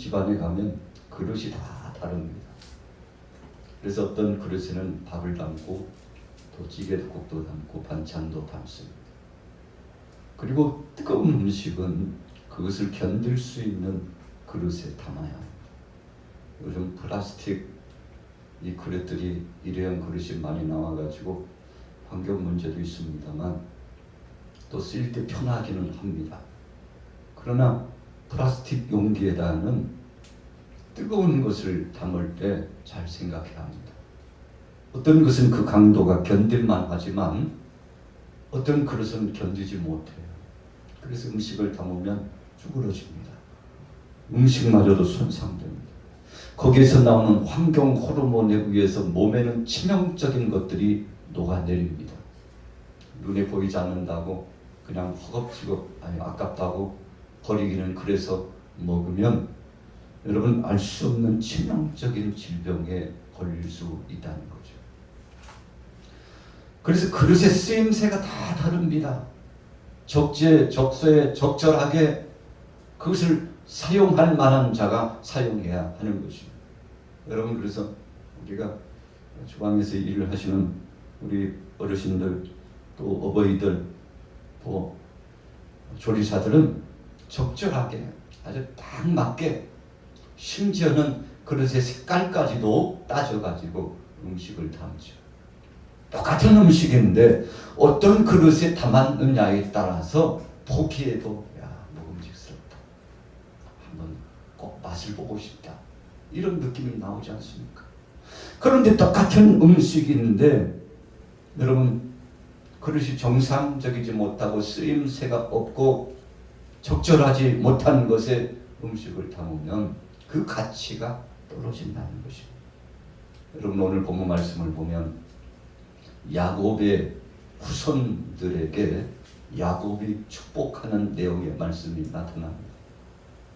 집안에 가면 그릇이 다 다릅니다. 그래서 어떤 그릇에는 밥을 담고 또 찌개국도 담고 반찬도 담습니다. 그리고 뜨거운 음식은 그것을 견딜 수 있는 그릇에 담아야 합니다. 요즘 플라스틱 이 그릇들이 일회용 그릇이 많이 나와가지고 환경 문제도 있습니다만 또 쓸 때 편하기는 합니다. 그러나 플라스틱 용기에다는 뜨거운 것을 담을 때 잘 생각해야 합니다. 어떤 것은 그 강도가 견딜만 하지만 어떤 그릇은 견디지 못해요. 그래서 음식을 담으면 쭈그러집니다. 음식마저도 손상됩니다. 거기에서 나오는 환경 호르몬에 의해서 몸에는 치명적인 것들이 녹아내립니다. 눈에 보이지 않는다고 그냥 허겁지겁 아깝다고 버리기는 그래서 먹으면 여러분 알 수 없는 치명적인 질병에 걸릴 수 있다는 거죠. 그래서 그릇의 쓰임새가 다 다릅니다. 적재, 적소에 적절하게 그것을 사용할 만한 자가 사용해야 하는 것입니다. 여러분 그래서 우리가 주방에서 일을 하시는 우리 어르신들 또 어버이들 또 조리사들은 적절하게 아주 딱 맞게 심지어는 그릇의 색깔까지도 따져가지고 음식을 담죠. 똑같은 음식인데 어떤 그릇에 담았느냐에 따라서 보기에도 먹음직스럽다. 한번 꼭 맛을 보고 싶다. 이런 느낌이 나오지 않습니까? 그런데 똑같은 음식인데 여러분 그릇이 정상적이지 못하고 쓰임새가 없고 적절하지 못한 것에 음식을 담으면 그 가치가 떨어진다는 것입니다. 여러분 오늘 본문 말씀을 보면 야곱의 후손들에게 야곱이 축복하는 내용의 말씀이 나타납니다.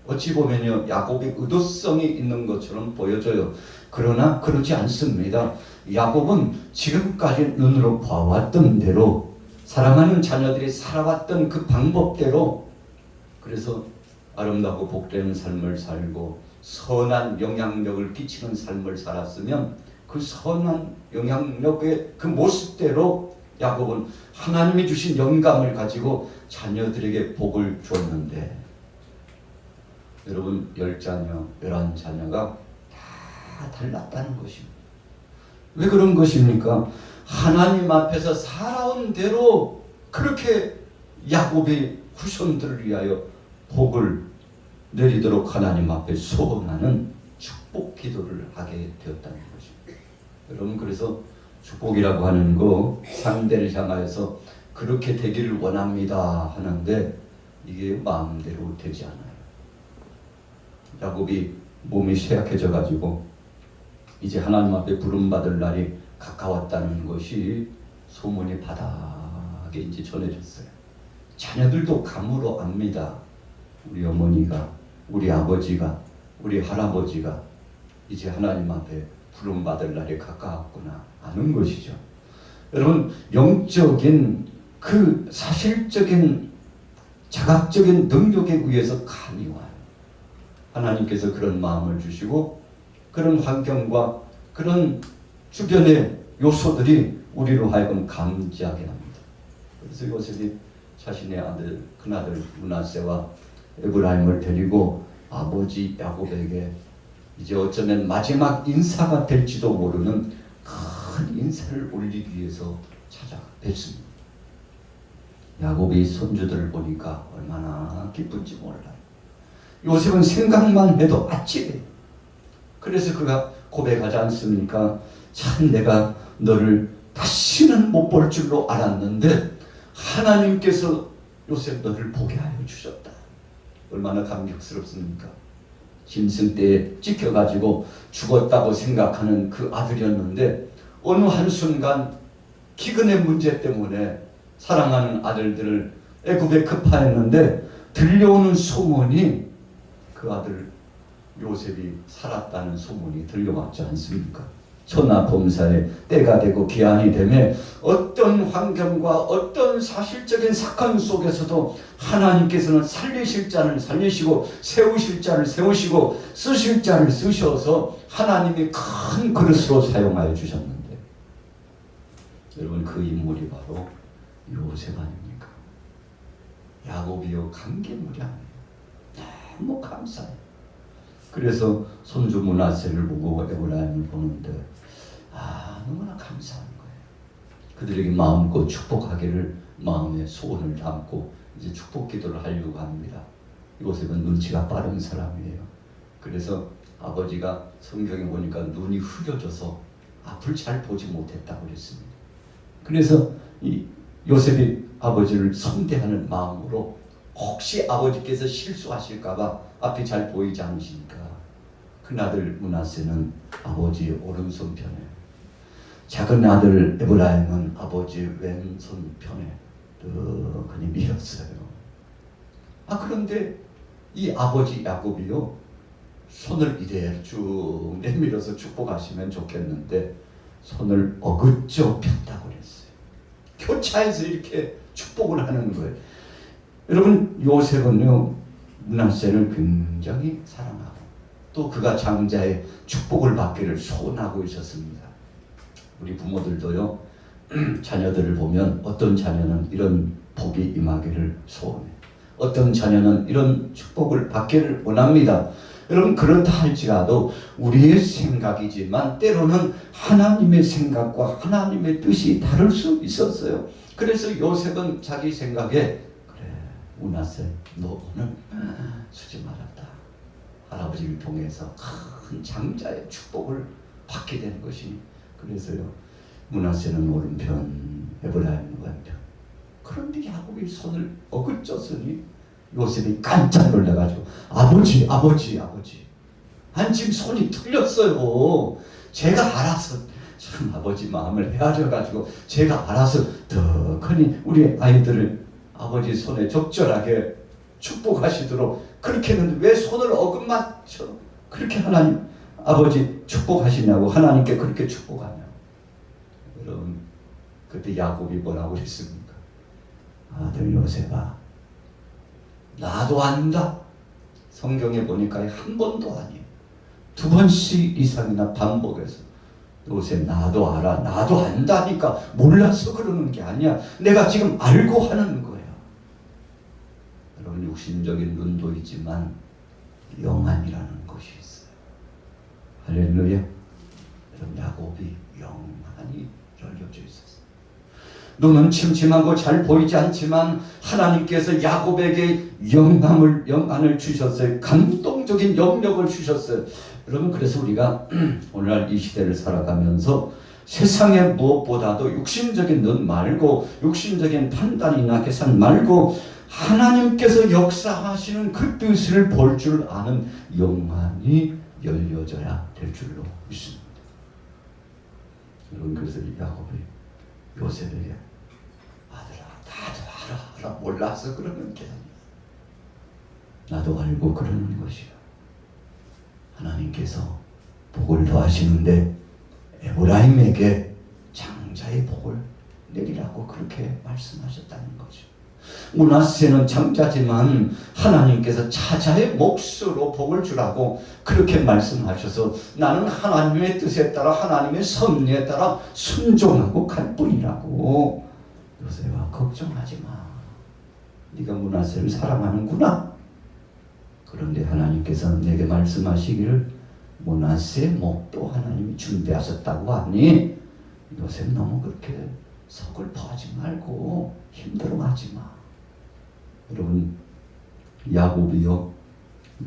어찌 보면요 야곱의 의도성이 있는 것처럼 보여져요. 그러나 그러지 않습니다. 야곱은 지금까지 눈으로 봐왔던 대로 사랑하는 자녀들이 살아왔던 그 방법대로 그래서 아름다고 복되는 삶을 살고 선한 영향력을 끼치는 삶을 살았으면 그 선한 영향력의 그 모습대로 야곱은 하나님이 주신 영감을 가지고 자녀들에게 복을 주었는데 여러분 10자녀, 11자녀가 다 달랐다는 것입니다. 왜 그런 것입니까? 하나님 앞에서 살아온 대로 그렇게 야곱의 후손들을 위하여 복을 내리도록 하나님 앞에 소원하는 축복 기도를 하게 되었다는 것입니다. 여러분 그래서 축복이라고 하는 거 상대를 향하여서 그렇게 되기를 원합니다 하는데 이게 마음대로 되지 않아요. 야곱이 몸이 쇠약해져 가지고 이제 하나님 앞에 부름받을 날이 가까웠다는 것이 소문이 바닥에 이제 전해졌어요. 자녀들도 감으로 압니다. 우리 어머니가 우리 아버지가 우리 할아버지가 이제 하나님 앞에 부름받을 날이 가까웠구나 아는 것이죠. 여러분 영적인 그 사실적인 자각적인 능력에 의해서 감이 와요. 하나님께서 그런 마음을 주시고 그런 환경과 그런 주변의 요소들이 우리로 하여금 감지하게 합니다. 그래서 요셉이 자신의 아들 큰아들 므낫세와 에브라임을 데리고 아버지 야곱에게 이제 어쩌면 마지막 인사가 될지도 모르는 큰 인사를 올리기 위해서 찾아뵙습니다. 야곱이 손주들을 보니까 얼마나 기쁜지 몰라요. 요셉은 생각만 해도 아찔해요. 그래서 그가 고백하지 않습니까? 참 내가 너를 다시는 못 볼 줄로 알았는데 하나님께서 요셉 너를 보게 하여 주셨다. 얼마나 감격스럽습니까? 짐승떼에 찍혀가지고 죽었다고 생각하는 그 아들이었는데 어느 한순간 기근의 문제 때문에 사랑하는 아들들을 애굽에 급파했는데 들려오는 소문이 그 아들 요셉이 살았다는 소문이 들려왔지 않습니까? 천하범사의 때가 되고 기한이 되면 어떤 환경과 어떤 사실적인 사건 속에서도 하나님께서는 살리실 자를 살리시고 세우실 자를 세우시고 쓰실 자를 쓰셔서 하나님이 큰 그릇으로 사용하여 주셨는데, 여러분 그 인물이 바로 요셉 아닙니까? 야곱이요 관계물이 아니에요. 너무 감사해요. 그래서 손주 므낫세를 보고 에브라임을 보는데 너무나 감사한 거예요. 그들에게 마음껏 축복하기를 마음에 소원을 담고 이제 축복 기도를 하려고 합니다. 요셉은 눈치가 빠른 사람이에요. 그래서 아버지가 성경에 보니까 눈이 흐려져서 앞을 잘 보지 못했다고 그랬습니다. 그래서 이 요셉이 아버지를 선대하는 마음으로 혹시 아버지께서 실수하실까봐 앞이 잘 보이지 않으시니까 큰아들 므낫세는 아버지의 오른손편에, 작은 아들 에브라임은 아버지 왼손편에 뜨거니 밀었어요. 그런데 이 아버지 야곱이요, 손을 이래 쭉 내밀어서 축복하시면 좋겠는데 손을 어긋져 폈다고 그랬어요. 교차해서 이렇게 축복을 하는 거예요. 여러분 요셉은요 므낫세를 굉장히 사랑하고 또 그가 장자의 축복을 받기를 소원하고 있었습니다. 우리 부모들도요 자녀들을 보면 어떤 자녀는 이런 복이 임하기를 소원해, 어떤 자녀는 이런 축복을 받기를 원합니다. 여러분 그렇다 할지라도 우리의 생각이지만 때로는 하나님의 생각과 하나님의 뜻이 다를 수 있었어요. 그래서 요셉은 자기 생각에 므낫세 너 오늘 쓰지 말았다. 할아버지를 통해서 큰 장자의 축복을 받게 된 것이. 그래서요 므낫세는 오른편, 에브라임은 왼편. 그런데 야곱이 손을 어긋졌으니 요셉이 깜짝 놀라가지고 아버지 지금 손이 틀렸어요. 제가 알아서 참 아버지 마음을 헤아려가지고 제가 알아서 더 크니 우리 아이들을 아버지 손에 적절하게 축복하시도록 그렇게 했는데 왜 손을 어긋맞춰 그렇게 하나님 아버지 축복하시냐고, 하나님께 그렇게 축복하냐고. 여러분 그때 야곱이 뭐라고 했습니까? 아들 요셉아 나도 안다. 성경에 보니까 한 번도 아니에요. 2번씩 이상이나 반복해서 요셉 나도 알아, 나도 안다니까 몰라서 그러는 게 아니야. 내가 지금 알고 하는 거예요. 여러분 육신적인 눈도 있지만 영안이라는 것이 있어요. 할렐루야. 여러분 야곱이 영안이 열려져 있었어요. 눈은 침침하고 잘 보이지 않지만 하나님께서 야곱에게 영안을 주셨어요. 감동적인 영역을 주셨어요. 여러분 그래서 우리가 오늘날 이 시대를 살아가면서 세상에 무엇보다도 육신적인 눈 말고 육신적인 판단이나 계산 말고 하나님께서 역사하시는 그 뜻을 볼 줄 아는 영안이 열려져야 될 줄로 믿습니다. 여러분 그래서 야곱이 요셉에게 아들아 나도 알아 몰라서 그러는 게 아니야. 나도 알고 그러는 것이야. 하나님께서 복을 더하시는데 에브라임에게 장자의 복을 내리라고 그렇게 말씀하셨다는 거죠. 므낫세는 장자지만 하나님께서 차자의 몫으로 복을 주라고 그렇게 말씀하셔서 나는 하나님의 뜻에 따라 하나님의 섭리에 따라 순종하고 갈 뿐이라고. 요셉아 걱정하지 마. 네가 므낫세를 사랑하는구나. 그런데 하나님께서 내게 말씀하시기를 므낫세의 목도 하나님이 준비하셨다고 하니 요셉 너무 그렇게 서글퍼하지 말고 힘들어하지 마. 여러분 야곱이요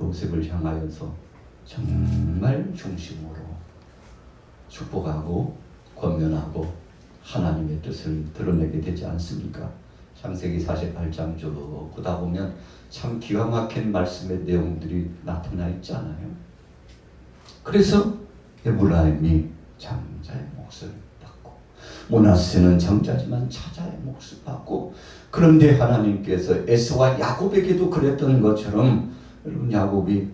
요셉을 향하여서 정말 중심으로 축복하고 권면하고 하나님의 뜻을 드러내게 되지 않습니까? 창세기 48장 쭉 보다 보면 참 기가 막힌 말씀의 내용들이 나타나 있잖아요. 그래서 에브라임이 장자의 몫을 받고 므낫세는 장자지만 차자의 몫을 받고, 그런데 하나님께서 에서와 야곱에게도 그랬던 것처럼 여러분 야곱이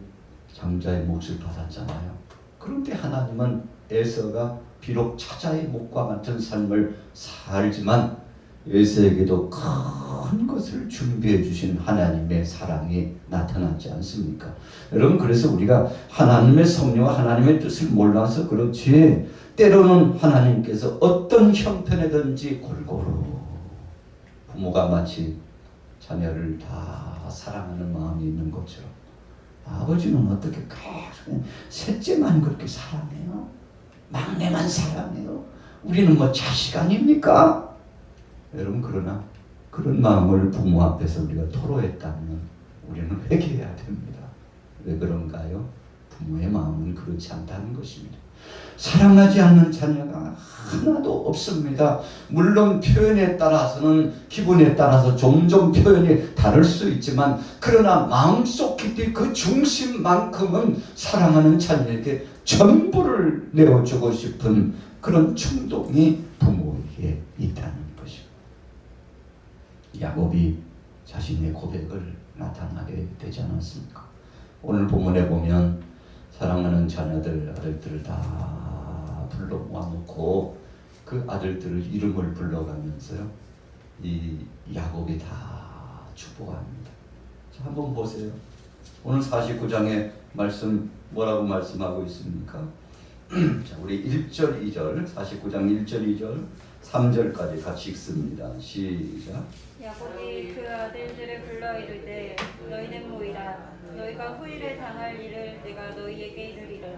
장자의 몫을 받았잖아요. 그런데 하나님은 에서가 비록 차자의 목과 같은 삶을 살지만 에서에게도 큰 것을 준비해 주신 하나님의 사랑이 나타나지 않습니까? 여러분, 그래서 우리가 하나님의 섭리와 하나님의 뜻을 몰라서 그렇지 때로는 하나님께서 어떤 형편이든지 골고루 부모가 마치 자녀를 다 사랑하는 마음이 있는 것처럼 아버지는 어떻게 계속 셋째만 그렇게 사랑해요? 막내만 사랑해요? 우리는 뭐 자식 아닙니까? 여러분, 그러나 그런 마음을 부모 앞에서 우리가 토로했다면 우리는 회개해야 됩니다. 왜 그런가요? 부모의 마음은 그렇지 않다는 것입니다. 사랑하지 않는 자녀가 하나도 없습니다. 물론 표현에 따라서는 기분에 따라서 종종 표현이 다를 수 있지만 그러나 마음속 깊이 그 중심만큼은 사랑하는 자녀에게 전부를 내어주고 싶은 그런 충동이 부모에게 있다는 것입니다. 야곱이 자신의 고백을 나타나게 되지 않았습니까? 오늘 본문에 보면 사랑하는 자녀들, 아들들을 다 불러 모아놓고 그 아들들을 이름을 불러가면서요, 이 야곱이 다 축복합니다. 자, 한번 보세요. 오늘 49장의 말씀 뭐라고 말씀하고 있습니까? 자, 우리 1절, 2절, 49장 1절, 2절, 3절까지 같이 읽습니다. 시작. 야곱이 그 아들들을 불러 이르되 너희는 모이라. 너희가 후일에 당할 일을 내가 너희에게 이르리라.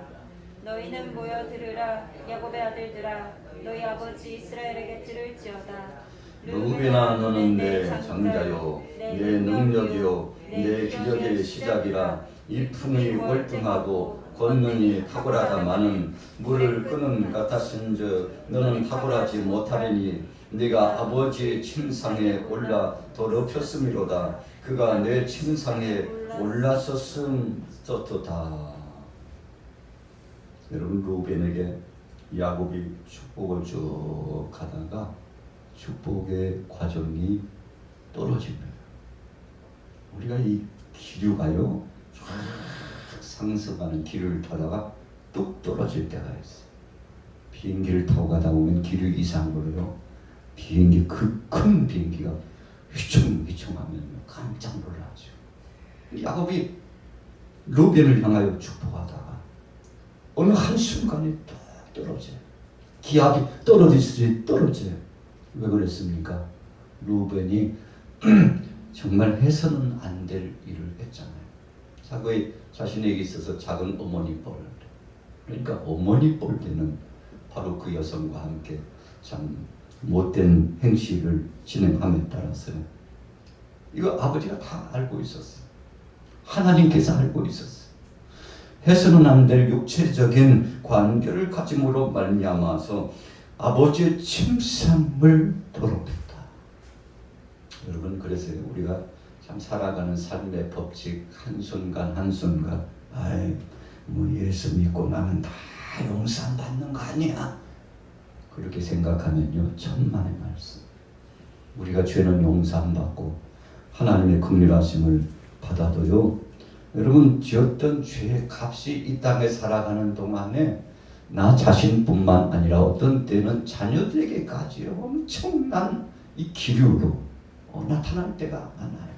너희는 모여 들으라. 야곱의 아들들아, 너희 아버지 이스라엘에게 들을지어다. 루벤아, 너는 내 장자요, 내 능력이요, 내 기적의 시작이라. 이 품이 월등하고 권능이 탁월하다마는 물을 끄는 같았은즉 너는 탁월하지 못하리니 네가 아버지의 침상에 올라 더럽혔음이로다. 그가 내 침상에 올라섰음도다. 여러분, 루벤에게 야곱이 축복을 쭉 가다가 축복의 과정이 떨어집니다. 우리가 이 기류가요 쫙 상승하는 길을 타다가 뚝 떨어질 때가 있어요. 비행기를 타고 가다 보면 기류 이상으로요, 비행기 그 큰 비행기가 휘청휘청하면 깜짝 놀라죠. 야곱이 루벤을 향하여 축복하다가 어느 한순간에 뚝 떨어져요. 기압이 떨어지듯이 떨어져요. 왜 그랬습니까? 루벤이 정말 해서는 안 될 일을 했잖아요. 자신에게 있어서 작은 어머니 뻘, 그러니까 어머니 뻘되는 바로 그 여성과 함께 참 못된 행실을 진행함에 따라서요, 이거 아버지가 다 알고 있었어요. 하나님께서 알고 있었어요. 해서는 안 될 육체적인 관계를 가짐으로 말미암아서 아버지의 침상을 더럽혔다. 여러분, 그래서 우리가 참 살아가는 삶의 법칙 한순간 한순간, 아이 뭐 예수 믿고 나면 다 용서받는 거 아니야, 그렇게 생각하면요 천만의 말씀. 우리가 죄는 용서 안 받고 하나님의 긍휼하심을 받아도요, 여러분, 지었던 죄의 값이 이 땅에 살아가는 동안에 나 자신뿐만 아니라 어떤 때는 자녀들에게까지 엄청난 이 기류로 나타날 때가 많아요.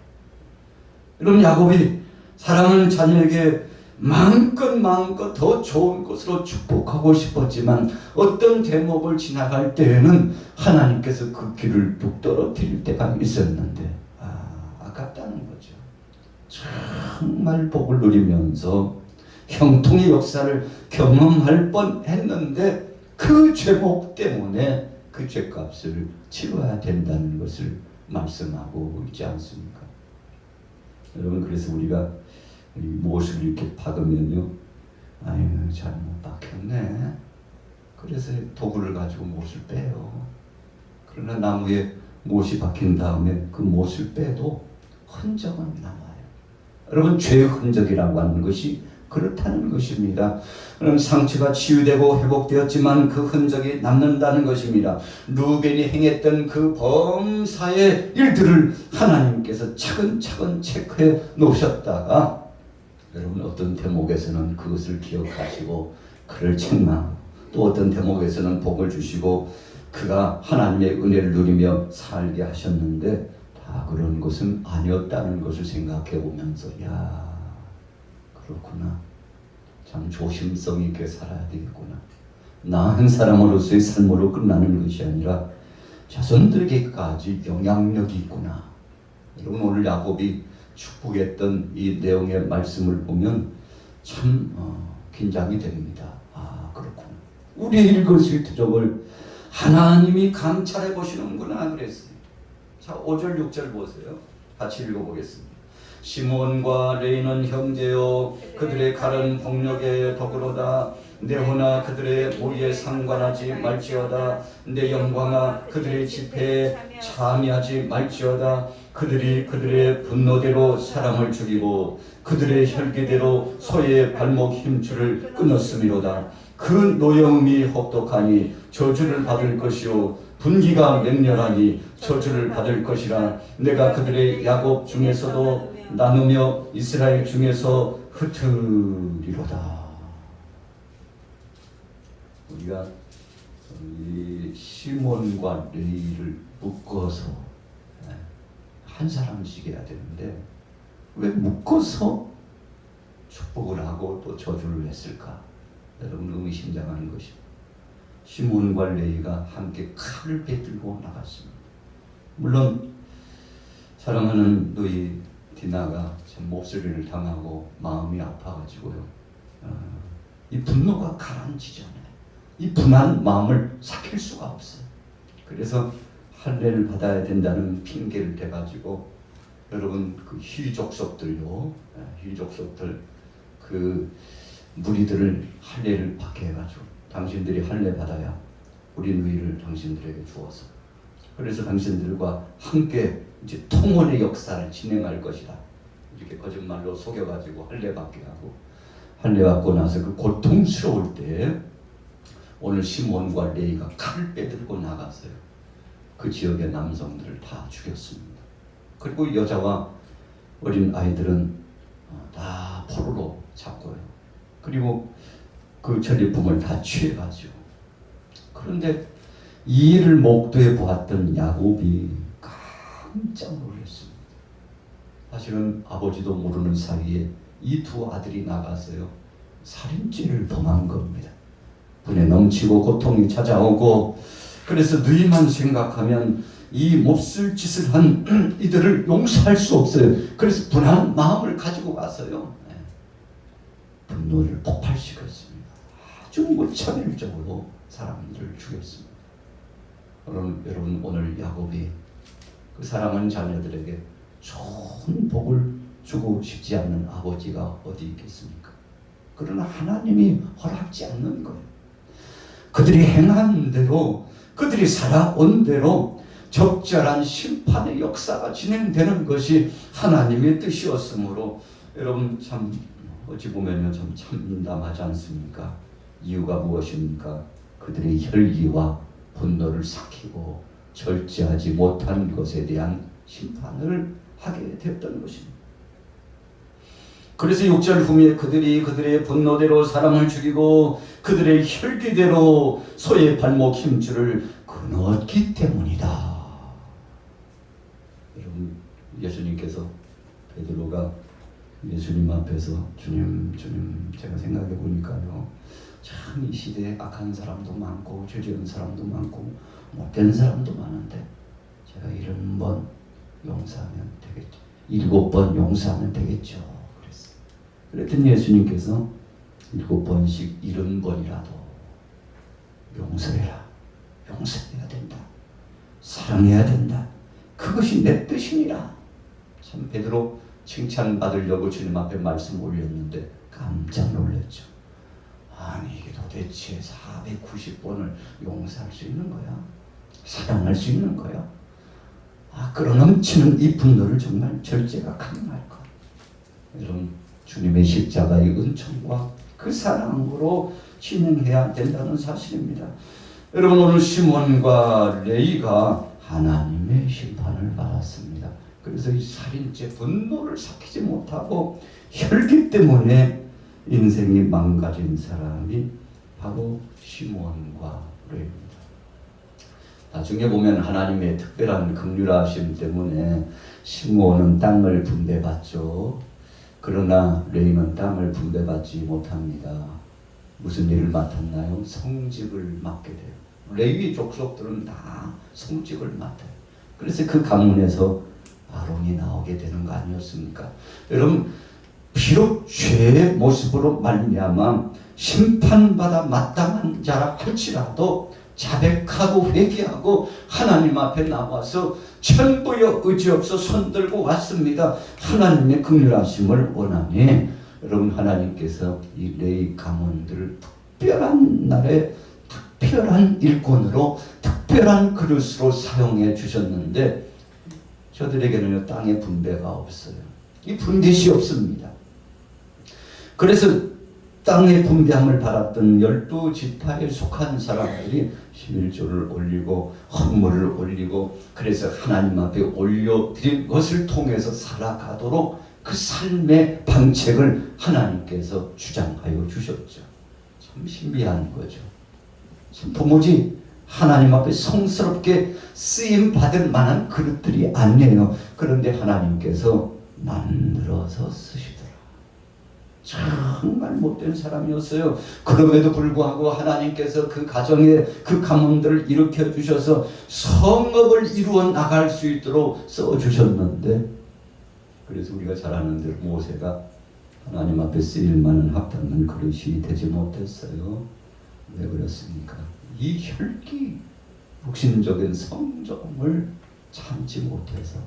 여러분, 야곱이 사랑하는 자녀에게 마음껏 더 좋은 것으로 축복하고 싶었지만 어떤 대목을 지나갈 때에는 하나님께서 그 길을 뚝 떨어뜨릴 때가 있었는데 아깝다는 거죠. 정말 복을 누리면서 형통의 역사를 경험할 뻔했는데 그 죄목 때문에 그 죄값을 치러야 된다는 것을 말씀하고 있지 않습니까? 여러분, 그래서 우리가 못을 이렇게 박으면요, 아유 잘못 박혔네, 그래서 도구를 가지고 못을 빼요. 그러나 나무에 못이 박힌 다음에 그 못을 빼도 흔적은 남아요. 여러분, 죄의 흔적이라고 하는 것이 그렇다는 것입니다. 상처가 치유되고 회복되었지만 그 흔적이 남는다는 것입니다. 루벤이 행했던 그 범사의 일들을 하나님께서 차근차근 체크해 놓으셨다가 여러분, 어떤 대목에서는 그것을 기억하시고 그를 책망하고 또 어떤 대목에서는 복을 주시고 그가 하나님의 은혜를 누리며 살게 하셨는데 다 그런 것은 아니었다는 것을 생각해 보면서 야 그렇구나. 참 조심성 있게 살아야 되겠구나. 나 한 사람으로서의 삶으로 끝나는 것이 아니라 자손들에게까지 영향력이 있구나. 여러분 오늘 야곱이 축복했던 이 내용의 말씀을 보면 참 긴장이 됩니다. 아 그렇구나. 우리의 일거수일투족을 하나님이 감찰해 보시는구나 그랬어요. 자 5절 6절 보세요. 같이 읽어보겠습니다. 시몬과 레이는 형제요 그들의 칼은 폭력의 덕으로다. 내 혼아 그들의 모의에 상관하지 말지어다. 내 영광아 그들의 집회에 참여하지 말지어다. 그들이 그들의 분노대로 사람을 죽이고 그들의 혈기대로 소의 발목 힘줄을 끊었음이로다. 그 노여움이 혹독하니 저주를 받을 것이요 분기가 맹렬하니 저주를 받을 것이라. 내가 그들의 야곱 중에서도 나누며 이스라엘 중에서 흩으리로다. 우리가 이 시몬과 레위를 묶어서 한 사람씩 해야 되는데 왜 묶어서 축복을 하고 또 저주를 했을까? 여러분 의미심장하는 것입니다. 시몬과 레위가 함께 칼을 빼들고 나갔습니다. 물론 사랑하는 너희 디나가 참 몹쓸이를 당하고 마음이 아파가지고요. 이 분노가 가라앉히잖아요. 이 분한 마음을 삭힐 수가 없어요. 그래서 할례를 받아야 된다는 핑계를 대가지고 여러분 그 휘족속들요, 휘족속들 그 무리들을 할례를 받게 해가지고 당신들이 할례 받아야 우리 누이를 당신들에게 주어서 그래서 당신들과 함께 이제 통혼의 역사를 진행할 것이다. 이렇게 거짓말로 속여가지고 할례 받게 하고 할례 받고 나서 그 고통스러울 때 오늘 시몬과 레위가 칼을 빼들고 나갔어요. 그 지역의 남성들을 다 죽였습니다. 그리고 여자와 어린 아이들은 다 포로로 잡고요. 그리고 그 전리품을 다 취해가지고 그런데 이 일을 목도해 보았던 야곱이 깜짝 놀랐습니다. 사실은 아버지도 모르는 사이에 이 두 아들이 나가서요 살인죄를 범한 겁니다. 분에 넘치고 고통이 찾아오고 그래서 너희만 생각하면 이 몹쓸 짓을 한 이들을 용서할 수 없어요. 그래서 분한 마음을 가지고 가서요 분노를 폭발시켰습니다. 아주 무차별적으로 사람들을 죽였습니다. 여러분 오늘 야곱이 그 사랑하는 자녀들에게 좋은 복을 주고 싶지 않는 아버지가 어디 있겠습니까? 그러나 하나님이 허락지 않는 거예요. 그들이 행한 대로 그들이 살아온 대로 적절한 심판의 역사가 진행되는 것이 하나님의 뜻이었으므로 여러분 참 어찌 보면요 참 참담하지 않습니까? 이유가 무엇입니까? 그들의 혈기와 분노를 삭히고 절제하지 못한 것에 대한 심판을 하게 됐던 것입니다. 그래서 6절 후에 그들이 그들의 분노대로 사람을 죽이고 그들의 혈기대로 소의 발목 힘줄을 끊었기 때문이다. 여러분 예수님께서 베드로가 예수님 앞에서 주님 제가 생각해 보니까요 참 이 시대에 악한 사람도 많고 죄지은 사람도 많고 못된 사람도 많은데 제가 70번 용서하면 되겠죠. 7번 용서하면 되겠죠. 그랬더니 예수님께서 7번씩 70번이라도 용서해라. 용서해야 된다. 사랑해야 된다. 그것이 내 뜻이니라. 참 베드로 칭찬받으려고 주님 앞에 말씀 올렸는데 깜짝 놀랐죠. 아니 이게 도대체 490번을 용서할 수 있는 거야? 사랑할 수 있는 거야? 끌어넘치는 이 분노를 정말 절제가 가능할까? 여러분 주님의 십자가의 은총과 그 사랑으로 진행해야 된다는 사실입니다. 여러분 오늘 시몬과 레위가 하나님의 심판을 받았습니다. 그래서 이 살인죄 분노를 삭히지 못하고 혈기 때문에 인생이 망가진 사람이 바로 시므온과 레위입니다. 나중에 보면 하나님의 특별한 긍휼하심 때문에 시므온은 땅을 분배받죠. 그러나 레위는 땅을 분배받지 못합니다. 무슨 일을 맡았나요? 성직을 맡게 돼요. 레위 족속들은 다 성직을 맡아요. 그래서 그 가문에서 아론이 나오게 되는 거 아니었습니까? 여러분, 비록 죄의 모습으로 말미암아 심판받아 마땅한 자라 할지라도 자백하고 회개하고 하나님 앞에 나와서 천부여 의지없어 손들고 왔습니다. 하나님의 긍휼하심을 원하니 여러분, 하나님께서 이 레위 가문들을 특별한 날에 특별한 일꾼으로 특별한 그릇으로 사용해 주셨는데 저들에게는 땅의 분배가 없어요. 이 분깃이 없습니다. 그래서 땅의 분배함을 받았던 12지파에 속한 사람들이 11조를 올리고 헌물을 올리고 그래서 하나님 앞에 올려드린 것을 통해서 살아가도록 그 삶의 방책을 하나님께서 주장하여 주셨죠. 참 신비한 거죠. 도무지 하나님 앞에 성스럽게 쓰임 받을 만한 그릇들이 아니에요. 그런데 하나님께서 만들어서 쓰시더라. 정말 못된 사람이었어요. 그럼에도 불구하고 하나님께서 그 가정에 그 가문들을 일으켜 주셔서 성읍을 이루어 나갈 수 있도록 써 주셨는데, 그래서 우리가 잘 아는 대로 모세가 하나님 앞에 쓰일 만한 합당한 그릇이 되지 못했어요. 왜 그렇습니까? 이 혈기 육신적인 성정을 참지 못해서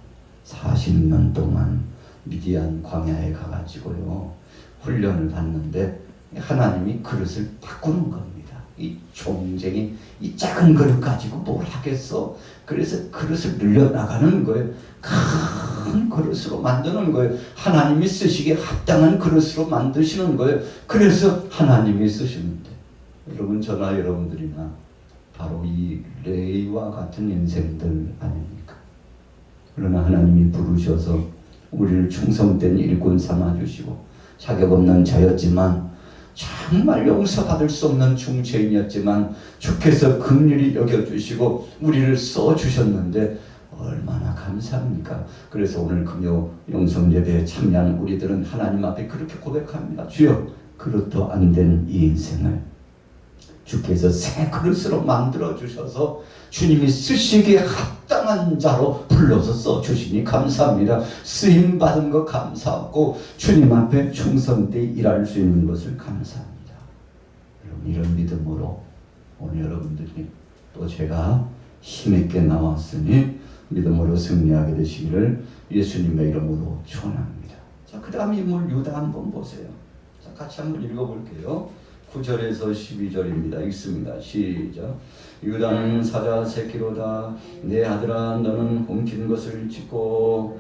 40년 동안 미디안 광야에 가가지고요 훈련을 받는데 하나님이 그릇을 바꾸는 겁니다. 이 종쟁이 이 작은 그릇 가지고 뭘 하겠어? 그래서 그릇을 늘려나가는 거예요. 큰 그릇으로 만드는 거예요. 하나님이 쓰시기에 합당한 그릇으로 만드시는 거예요. 그래서 하나님이 쓰시는데, 여러분, 저나 여러분들이나 바로 이 레위와 같은 인생들 아닙니까? 그러나 하나님이 부르셔서 우리를 충성된 일꾼 삼아주시고 자격 없는 자였지만 정말 용서받을 수 없는 중죄인이었지만 주께서 긍휼히 여겨주시고 우리를 써주셨는데 얼마나 감사합니까? 그래서 오늘 금요 영성예배에 참여한 우리들은 하나님 앞에 그렇게 고백합니다. 주여, 그릇도 안 된 이 인생을 주께서 새 그릇으로 만들어 주셔서 주님이 쓰시기에 합당한 자로 불러서 써주시니 감사합니다. 쓰임받은 거 감사하고 주님 앞에 충성되이 일할 수 있는 것을 감사합니다. 여러분, 이런 믿음으로 오늘 여러분들이 또 제가 힘있게 나왔으니 믿음으로 승리하게 되시기를 예수님의 이름으로 축원합니다. 자, 그 다음 인물 유다 한번 보세요. 자, 같이 한번 읽어볼게요. 9절에서 12절입니다. 읽습니다. 시작. 유다는 사자 새끼로다. 내 아들아, 너는 훔친 것을 짚고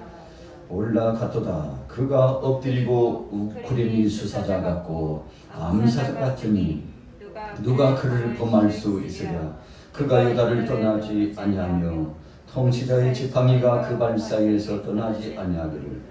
올라갔도다. 그가 엎드리고 우크림이 수사자 같고 암사자 같으니 누가 그를 범할 수 있으랴. 그가 유다를 떠나지 아니하며 통치자의 지팡이가 그 발 사이에서 떠나지 아니하기를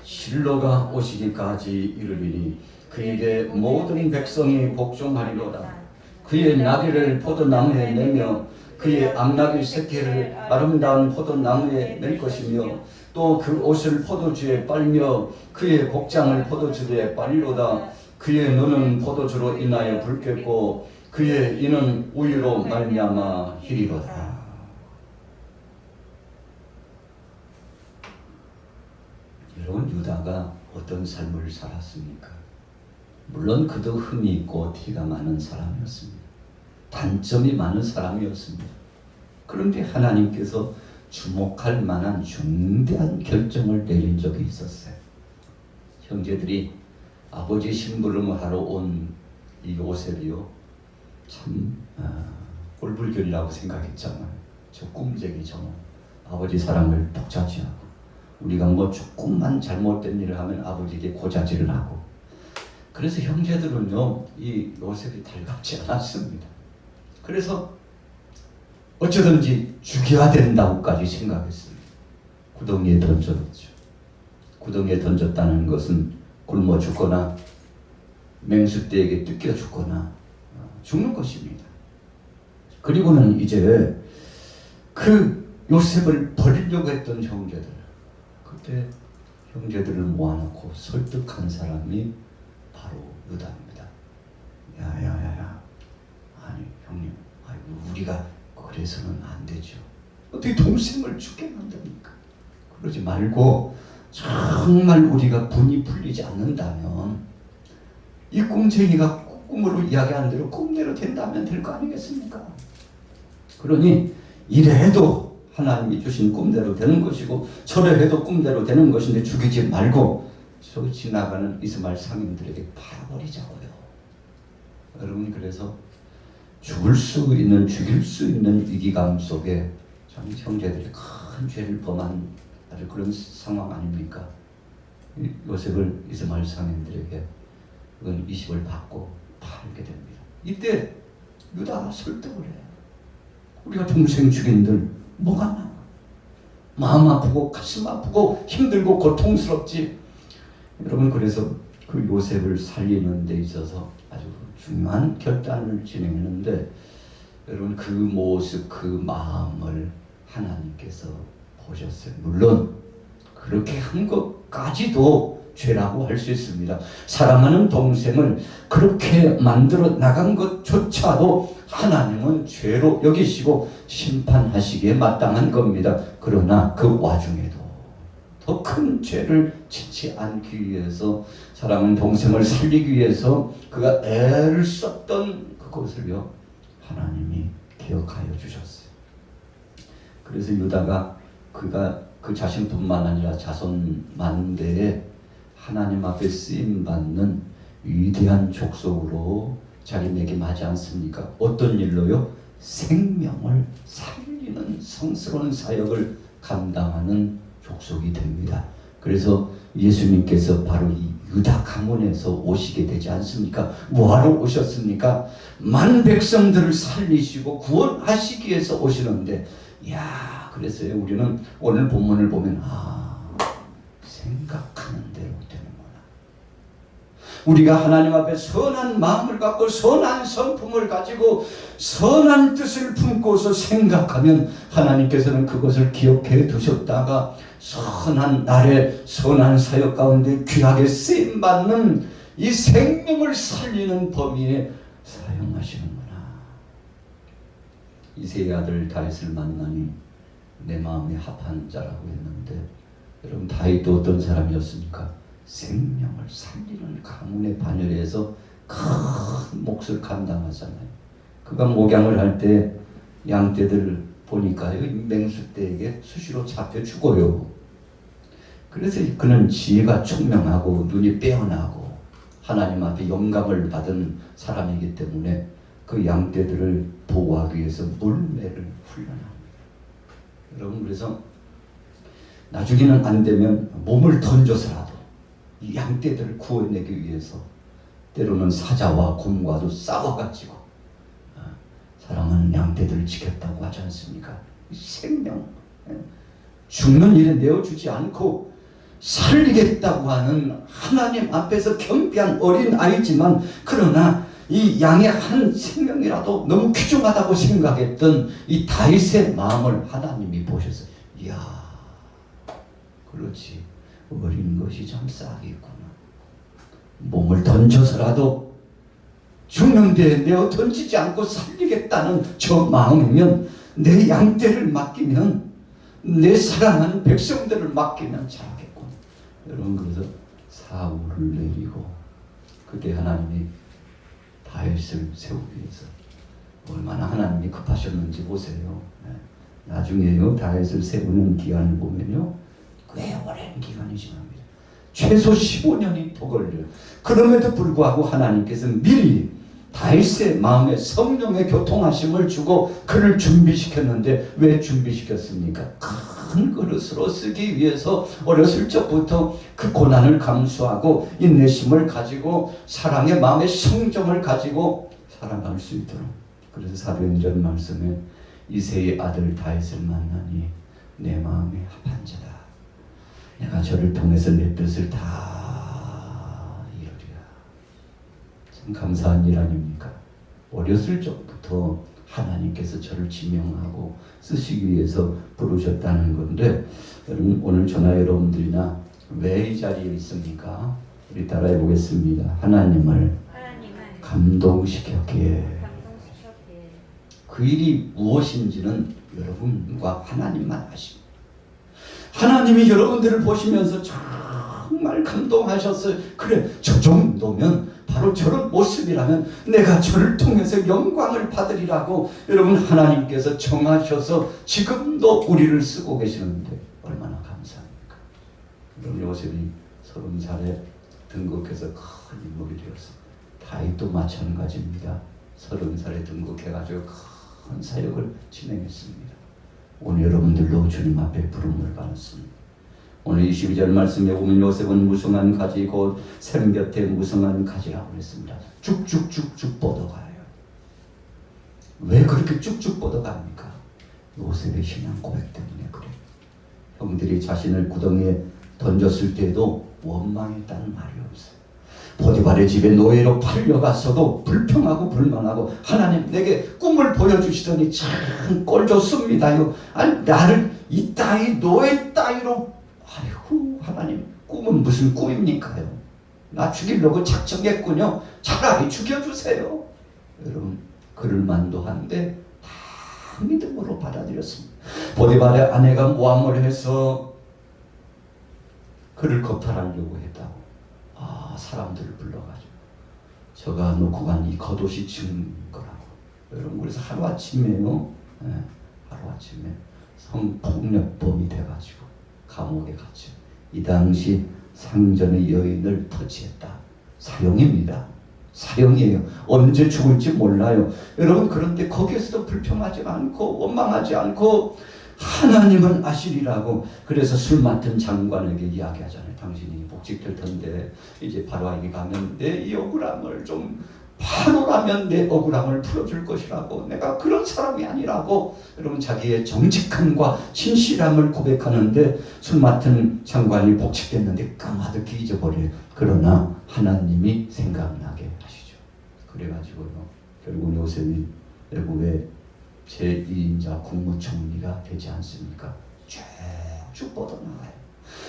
실로가 오시기까지 이르리니 그에게 모든 백성이 복종하리로다. 그의 나귀를 포도나무에 내며 그의 암나귀 새끼를 아름다운 포도나무에 낼 것이며 또 그 옷을 포도주에 빨며 그의 복장을 포도주에 빨리로다. 그의 눈은 포도주로 인하여 붉겠고 그의 이는 우유로 말미암아 희리로다. 여러분, 유다가 어떤 삶을 살았습니까? 물론 그도 흠이 있고 티가 많은 사람이었습니다. 단점이 많은 사람이었습니다. 그런데 하나님께서 주목할 만한 중대한 결정을 내린 적이 있었어요. 형제들이 아버지 심부름을 하러 온 이 요셉이요, 참 꼴불견이라고 생각했잖아요. 저 꿈쟁이 저놈, 아버지 사랑을 독차지하고 우리가 뭐 조금만 잘못된 일을 하면 아버지에게 고자질을 하고, 그래서 형제들은요 이 요셉이 달갑지 않았습니다. 그래서 어쩌든지 죽여야 된다고까지 생각했습니다. 구덩이에 던져뒀죠. 구덩이에 던졌다는 것은 굶어 죽거나 맹수떼에게 뜯겨 죽거나 죽는 것입니다. 그리고는 이제 그 요셉을 버리려고 했던 형제들, 그때 형제들을 모아놓고 설득한 사람이 바로 유다입니다. 야야야야, 아니 형님, 우리가 그래서는 안 되죠. 어떻게 동생을 죽게 만듭니까? 그러지 말고 정말 우리가 분이 풀리지 않는다면 이 꿈쟁이가 꿈으로 이야기하는 대로 꿈대로 된다면 될 거 아니겠습니까? 그러니 이래도 하나님이 주신 꿈대로 되는 것이고 저래도 꿈대로 되는 것인데 죽이지 말고 저 지나가는 이스마엘 상인들에게 팔아버리자고요. 여러분, 그래서 죽을 수 있는, 죽일 수 있는 위기감 속에 참 형제들이 큰 죄를 범한 아주 그런 상황 아닙니까? 요셉을 이스마엘 상인들에게 은 20을 받고 팔게 됩니다. 이때 유다가 설득을 해요. 우리가 동생 죽인들 뭐가 나? 마음 아프고 가슴 아프고 힘들고 고통스럽지. 여러분, 그래서 그 요셉을 살리는 데 있어서 아주 중요한 결단을 진행했는데, 여러분 그 모습, 그 마음을 하나님께서 보셨어요. 물론 그렇게 한 것까지도 죄라고 할 수 있습니다. 사랑하는 동생을 그렇게 만들어 나간 것조차도 하나님은 죄로 여기시고 심판하시기에 마땅한 겁니다. 그러나 그 와중에도 더 큰 죄를 짓지 않기 위해서, 사랑하는 동생을 살리기 위해서 그가 애를 썼던 그것을요, 하나님이 기억하여 주셨어요. 그래서 유다가 그가 그 자신뿐만 아니라 자손 만대에 하나님 앞에 쓰임받는 위대한 족속으로 자리매김하지 않습니까? 어떤 일로요? 생명을 살리는 성스러운 사역을 감당하는 족속이 됩니다. 그래서 예수님께서 바로 이 유다 가문에서 오시게 되지 않습니까? 뭐하러 오셨습니까? 많은 백성들을 살리시고 구원하시기 위해서 오시는데, 그래서요, 우리는 오늘 본문을 보면 생각하는 대로 되는구나. 우리가 하나님 앞에 선한 마음을 갖고 선한 성품을 가지고 선한 뜻을 품고서 생각하면 하나님께서는 그것을 기억해 두셨다가 선한 날에 선한 사역 가운데 귀하게 쓰임받는 이 생명을 살리는 범위에 사용하시는구나. 이새의 아들 다윗을 만나니 내 마음에 합한 자라고 했는데, 여러분 다윗도 어떤 사람이었습니까? 생명을 살리는 가문의 반열에서 큰 몫을 감당하잖아요. 그가 목양을 할 때 양떼들 보니까 맹수떼에게 수시로 잡혀 죽어요. 그래서 그는 지혜가 총명하고 눈이 빼어나고 하나님 앞에 영감을 받은 사람이기 때문에 그 양떼들을 보호하기 위해서 물매를 훈련합니다. 여러분, 그래서 나중에는 안 되면 몸을 던져서라도 이 양떼들을 구원내기 위해서 때로는 사자와 곰과도 싸워가지고 사랑하는 양떼들을 지켰다고 하지 않습니까? 생명, 죽는 일에 내어주지 않고 살리겠다고 하는 하나님 앞에서 겸비한 어린 아이지만, 그러나 이 양의 한 생명이라도 너무 귀중하다고 생각했던 이 다윗의 마음을 하나님이 보셔서, 그렇지, 어린 것이 참 싹이 있구나. 몸을 던져서라도 죽는 데에 내어 던지지 않고 살리겠다는 저 마음이면, 내 양떼를 맡기면, 내 사랑하는 백성들을 맡기면 잘하겠군. 여러분, 그래서 사울을 내리고 그때 하나님이 다윗을 세우기 위해서 얼마나 하나님이 급하셨는지 보세요. 나중에요, 다윗을 세우는 기간을 보면요, 꽤 오랜 기간이 지납니다. 최소 15년이 더 걸려요. 그럼에도 불구하고 하나님께서 미리 다윗의 마음에 성령의 교통하심을 주고 그를 준비시켰는데, 왜 준비시켰습니까? 큰 그릇으로 쓰기 위해서 어렸을 적부터 그 고난을 감수하고 인내심을 가지고 사랑의 마음의 성정을 가지고 살아갈 수 있도록. 그래서 사도행전 말씀에 이새의 아들 다윗을 만나니 내 마음에 합한 자다. 내가 저를 통해서 내 뜻을 다 이루리라. 참 감사한 일 아닙니까? 어렸을 적부터 하나님께서 저를 지명하고 쓰시기 위해서 부르셨다는 건데, 여러분 오늘 저나 여러분들이나 왜 이 자리에 있습니까? 우리 따라해 보겠습니다. 하나님을 감동시켰기에. 그 일이 무엇인지는 여러분과 하나님만 아십니다. 하나님이 여러분들을 보시면서 정말 감동하셨어요. 그래, 저 정도면 바로 저런 모습이라면 내가 저를 통해서 영광을 받으리라고 여러분 하나님께서 정하셔서 지금도 우리를 쓰고 계시는데 얼마나 감사합니까? 여러분 요셉이 30살에 등극해서 큰 인물이 되었습니다. 다윗도 마찬가지입니다. 30살에 등극해가지고 큰 사역을 진행했습니다. 오늘 여러분들도 주님 앞에 부름을 받았습니다. 오늘 22절 말씀에 보면 요셉은 무성한 가지 곧 샘 곁에 무성한 가지라고 했습니다. 쭉쭉쭉쭉 뻗어가요. 왜 그렇게 쭉쭉 뻗어갑니까? 요셉의 신앙 고백 때문에 그래요. 형들이 자신을 구덩이에 던졌을 때에도 원망했다는 말이 없어요. 보디발의 집에 노예로 팔려갔어도 불평하고 불만하고 하나님 내게 꿈을 보여주시더니 참 꼴 좋습니다요. 아니 나를 이 따위 노예 따위로, 아이고 하나님 꿈은 무슨 꿈입니까요? 나 죽이려고 작정했군요. 차라리 죽여주세요. 여러분 그럴 만도 한데 다 믿음으로 받아들였습니다. 보디발의 아내가 모함을 해서 그를 겁탈하려고 했다고. 사람들을 불러가지고 저가 놓고 간 이 겉옷이 지은 거라고. 여러분 그래서 하루아침에요. 하루아침에 성폭력범이 돼가지고 감옥에 갇혀. 이 당시 상전의 여인을 터치했다. 사형입니다. 사형이에요. 언제 죽을지 몰라요. 여러분 그런데 거기에서도 불평하지 않고 원망하지 않고 하나님은 아시리라고. 그래서 술 맡은 장관에게 이야기하잖아요. 당신이 복직될 텐데 이제 바로에게 가면 내 이 억울함을 좀, 바로라면 내 억울함을 풀어줄 것이라고. 내가 그런 사람이 아니라고. 여러분 자기의 정직함과 진실함을 고백하는데 술 맡은 장관이 복직됐는데 까마득히 잊어버려요. 그러나 하나님이 생각나게 하시죠. 그래가지고요 결국 요셉이 외국에 제2인자 국무총리가 되지 않습니까? 쭉쭉 뻗어나가요.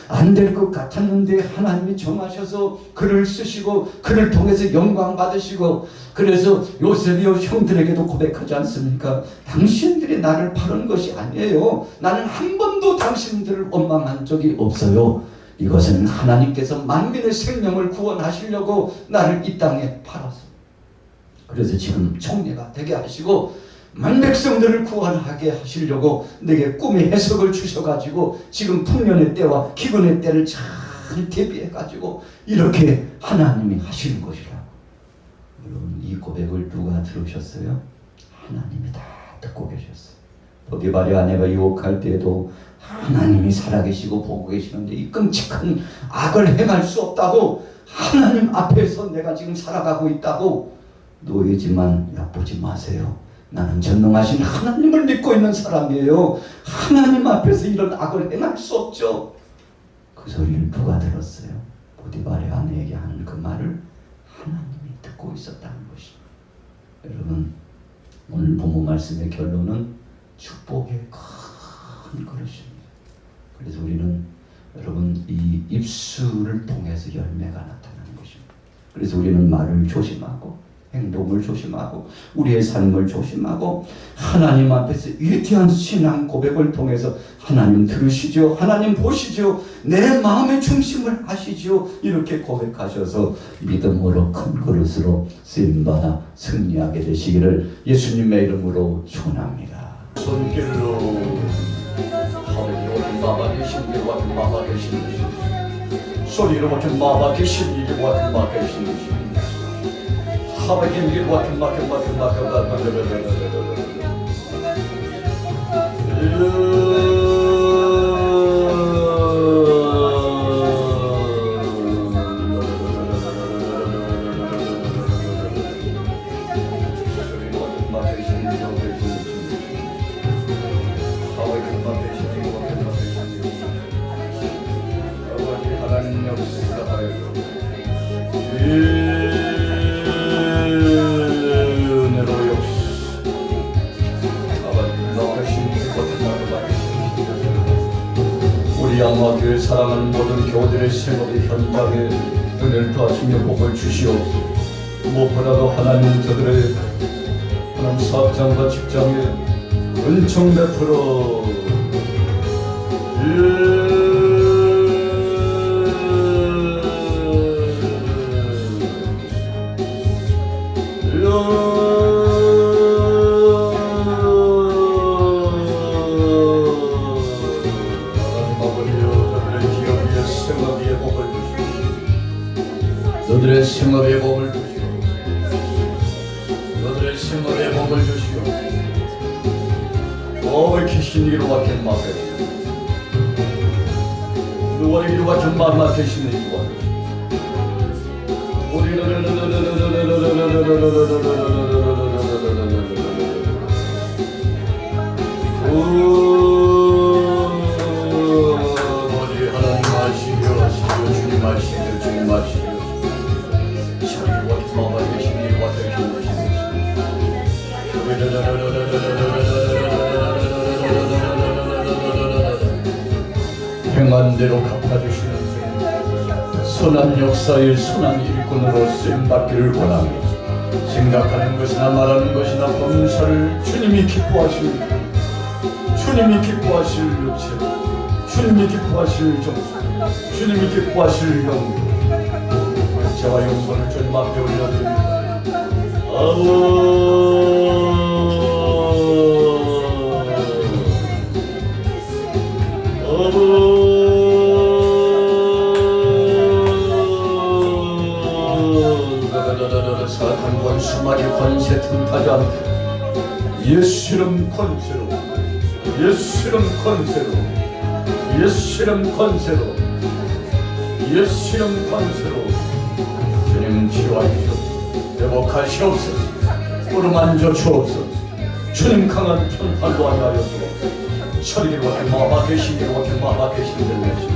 안 될 것 같았는데 하나님이 정하셔서 그를 쓰시고 그를 통해서 영광 받으시고. 그래서 요셉이요 형들에게도 고백하지 않습니까? 당신들이 나를 파는 것이 아니에요. 나는 한 번도 당신들을 원망한 적이 없어요. 이것은 하나님께서 만민의 생명을 구원하시려고 나를 이 땅에 팔았어. 그래서 지금 총리가 되게 하시고 만 백성들을 구원하게 하시려고 내게 꿈의 해석을 주셔가지고 지금 풍년의 때와 기근의 때를 잘 대비해가지고 이렇게 하나님이 하시는 것이라고. 여러분 이 고백을 누가 들으셨어요? 하나님이 다 듣고 계셨어요. 보디발의 아내가 유혹할 때에도 하나님이 살아계시고 보고 계시는데 이 끔찍한 악을 행할 수 없다고. 하나님 앞에서 내가 지금 살아가고 있다고. 노예지만 얕보지 마세요. 나는 전능하신 하나님을 믿고 있는 사람이에요. 하나님 앞에서 이런 악을 행할 수 없죠. 그 소리를 누가 들었어요? 보디발의 아내에게 하는 그 말을 하나님이 듣고 있었다는 것입니다. 여러분 오늘 본문 말씀의 결론은 축복의 큰 그릇입니다. 그래서 우리는 여러분 이 입술을 통해서 열매가 나타나는 것입니다. 그래서 우리는 말을 조심하고 행동을 조심하고 우리의 삶을 조심하고 하나님 앞에서 위대한 신앙 고백을 통해서 하나님 들으시죠. 하나님 보시죠. 내 마음의 중심을 아시죠. 이렇게 고백하셔서 믿음으로 큰 그릇으로 쓰임받아 승리하게 되시기를 예수님의 이름으로 축원합니다. 손길로 하나님 마마 계신 이와 마마 계신 소리로 같은 마마 계신 이와 마마 계신 하나님 이와 마마 은혜로 우리 양화교회 사랑하는 모든 교우들의 생업의 현장에 은혜를 더하시며 복을 주시옵소서. 무엇보다도 하나님 저들의 하나님 사업장과 직장에 은총 베풀어 너들의 생업에 복을 주시오. 너들의 생업에 복을 주시오. 왜 계신 이로밖에 막해 누가 이로밖에 막나 계시는 이와 우리 하나님 아시려 주님 아시려 주님 아시려 행한대로 갚아주시는 선한 역사의 선한 일꾼으로 쓰임받기를 원하며 생각하는 것이나 말하는 것이나 범사를 주님이 기뻐하실 주님이 기뻐하실 육체 주님이 기뻐하실 정수 주님이 기뻐하실 영광 저와 영광을 주님 앞에 올려드립니다. 사탄과 수마리 권세 틈타지 않고 예수름 권세로 예수름 권세로 예수름 권세로 예수름 권세로 주님 치유하시옵소서. 회복하시옵소서. 부름만져 주옵소서. 주님 강한 편팔로 하여 주옵소서. 철기로 하게 마마 계시기로 하게 마마 계시기를 내시옵소서.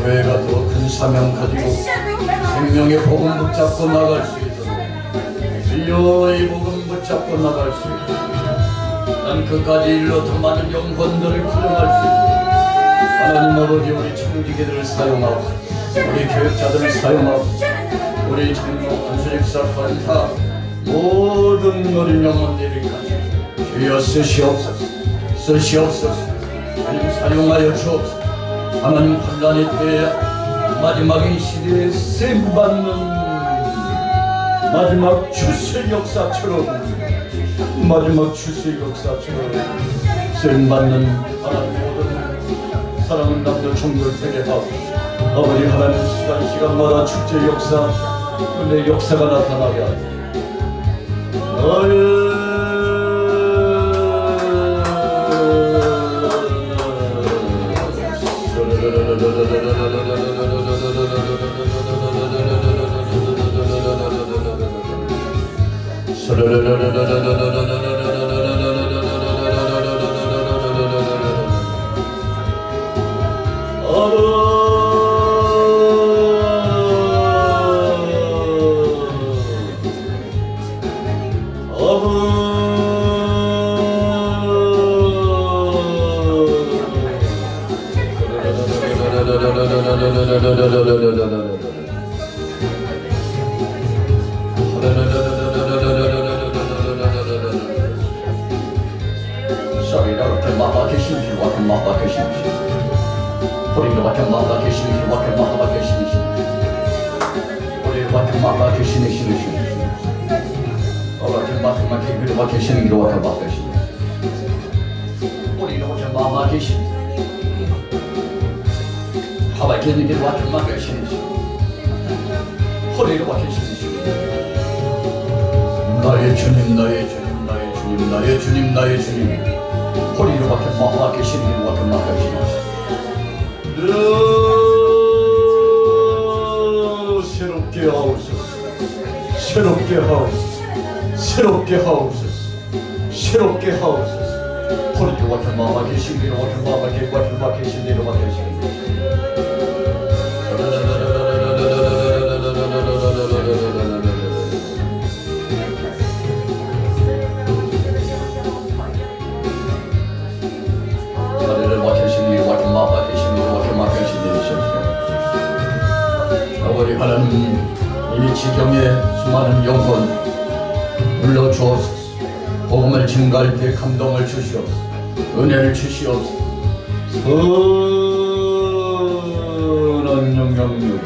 교회가 더 큰 사명 가지고 생명의 복음 붙잡고 나갈 수 있도록 주여 이 복음 붙잡고 나갈 수 있도록 난 그까지 일로 더 많은 영혼들을 구원할 수 있도록 하나님 아버지 우리 청지기들을 사용하옵소서. 우리 교육자들을 사용하옵소서. 우리 장로 권수직사 권사 모든 어린 영혼들을 가지고 주여 쓰시옵소서. 쓰시옵소서. 주님 사용하여 주옵소서. 하나님 환란의 때에 마지막의 시대에 쓰임받는 마지막 출세 역사처럼 마지막 출세 역사처럼 쓰임받는 하나님 모든 사랑하는 남녀 총들 되게 하고 아버지 하나님 시간마다 축제 역사 은혜 역사가 나타나게 하고 나의 주님 나의 주님 나의 주님 나의 주님 나의 주님 호리로 밖에 마마 계시는 길 밖에 마마 계시는 새롭게 하옵소서 새롭게 하옵소서 새롭게 하옵소서 새롭게 하옵소서. 포르투와 마마게 신비로와 마마게 과주마게 신비로와 신비. 아버지 하나님, 이 지경에 수많은 영혼 불러주옵소서. 복음을 증가할 때 감동을 주시옵소서. 은혜를 주시옵소서. 선한 영향력,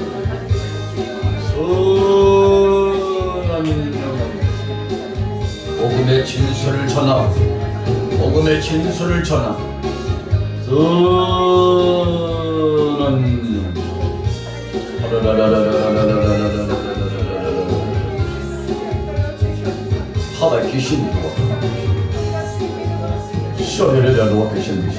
선한 영향력. 복음의 진수를 전하, 복음의 진수를 전하. 선한 하나의 귀신이 누워, 쇼리를 누워 계신